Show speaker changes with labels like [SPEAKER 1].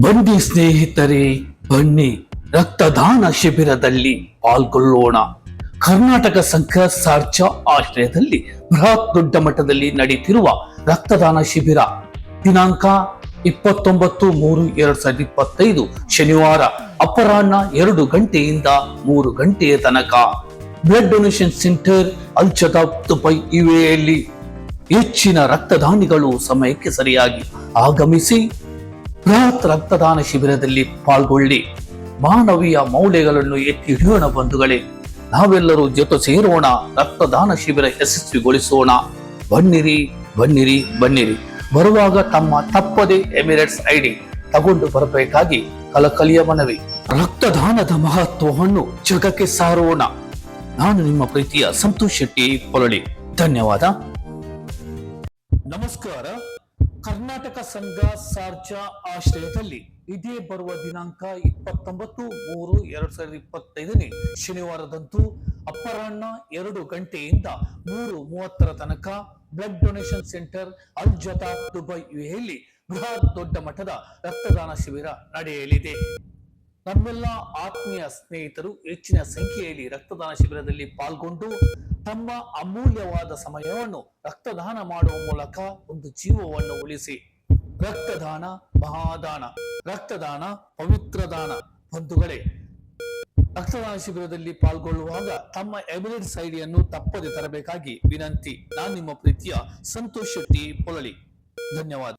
[SPEAKER 1] ಬನ್ನಿ ಸ್ನೇಹಿತರೆ, ಬನ್ನಿ ರಕ್ತದಾನ ಶಿಬಿರದಲ್ಲಿ ಪಾಲ್ಗೊಳ್ಳೋಣ. ಕರ್ನಾಟಕ ಸಂಘ ಸಾರ್ಜಾ ಆಶ್ರಯದಲ್ಲಿ ಬೃಹತ್ ದೊಡ್ಡ ಮಟ್ಟದಲ್ಲಿ ನಡೆಯುತ್ತಿರುವ ರಕ್ತದಾನ ಶಿಬಿರ ದಿನಾಂಕ 29/3/2025 ಶನಿವಾರ ಅಪರಾಹ್ನ 2 ಗಂಟೆಯಿಂದ 3 ಗಂಟೆಯ ತನಕ ಬ್ಲಡ್ ಡೊನೇಷನ್ ಸೆಂಟರ್ ಅಲ್ ಜದಾಬ್ ದುಬೈ ಯುಎಇಯಲ್ಲಿ. ಹೆಚ್ಚಿನ ರಕ್ತದಾನಿಗಳು ಸಮಯಕ್ಕೆ ಸರಿಯಾಗಿ ಆಗಮಿಸಿ ಬೃಹತ್ ರಕ್ತದಾನ ಶಿಬಿರದಲ್ಲಿ ಪಾಲ್ಗೊಳ್ಳಿ. ಮಾನವೀಯ ಮೌಲ್ಯಗಳನ್ನು ಎತ್ತಿ ಹಿಡಿಯೋಣ ಬಂಧುಗಳೇ. ನಾವೆಲ್ಲರೂ ಜೊತೆ ಸೇರೋಣ, ರಕ್ತದಾನ ಶಿಬಿರ ಯಶಸ್ವಿಗೊಳಿಸೋಣ. ಬನ್ನಿರಿ ಬನ್ನಿರಿ ಬನ್ನಿರಿ. ಬರುವಾಗ ತಪ್ಪದೆ ಎಮಿರೇಟ್ಸ್ ಐಡಿ ತಗೊಂಡು ಬರಬೇಕಾಗಿ ಕಳಕಳಿಯ ಮನವಿ. ರಕ್ತದಾನದ ಮಹತ್ವವನ್ನು ಜಗಕ್ಕೆ ಸಾರೋಣ. ನಾನು ನಿಮ್ಮ ಪ್ರೀತಿಯ ಸಂತೋಷ್ ಶೆಟ್ಟಿ ಪೊಲಳಿ. ಧನ್ಯವಾದ. ನಮಸ್ಕಾರ. ಕರ್ನಾಟಕ ಸಂಘ ಸಾರ್ಜಾ ಆಶ್ರಯದಲ್ಲಿ ಇದೇ ಬರುವ ದಿನಾಂಕ 29/3/2025 ಶನಿವಾರದಂದು ಅಪರಾಹ್ನ 2 ಗಂಟೆಯಿಂದ 3:30 ತನಕ ಬ್ಲಡ್ ಡೊನೇಷನ್ ಸೆಂಟರ್ ಅಲ್ ಜದಾಬ್ ದುಬೈ ಯುಎಇಯಲ್ಲಿ ಬೃಹತ್ ದೊಡ್ಡ ಮಟ್ಟದ ರಕ್ತದಾನ ಶಿಬಿರ ನಡೆಯಲಿದೆ. ನಮ್ಮೆಲ್ಲ ಆತ್ಮೀಯ ಸ್ನೇಹಿತರು ಹೆಚ್ಚಿನ ಸಂಖ್ಯೆಯಲ್ಲಿ ರಕ್ತದಾನ ಶಿಬಿರದಲ್ಲಿ ಪಾಲ್ಗೊಂಡು ತಮ್ಮ ಅಮೂಲ್ಯವಾದ ಸಮಯವನ್ನು ರಕ್ತದಾನ ಮಾಡುವ ಮೂಲಕ ಒಂದು ಜೀವವನ್ನು ಉಳಿಸಿ. ರಕ್ತದಾನ ಮಹಾದಾನ, ರಕ್ತದಾನ ಪವಿತ್ರ ದಾನ. ಬಂಧುಗಳೇ, ರಕ್ತದಾನ ಶಿಬಿರದಲ್ಲಿ ಪಾಲ್ಗೊಳ್ಳುವಾಗ ತಮ್ಮ ಎಮಿರೇಟ್ಸ್ ಐಡಿಯನ್ನು ತಪ್ಪದೆ ತರಬೇಕಾಗಿ ವಿನಂತಿ. ನಾನು ನಿಮ್ಮ ಪ್ರೀತಿಯ ಸಂತೋಷ್ ಶೆಟ್ಟಿ ಪೊಲಳಿ. ಧನ್ಯವಾದ.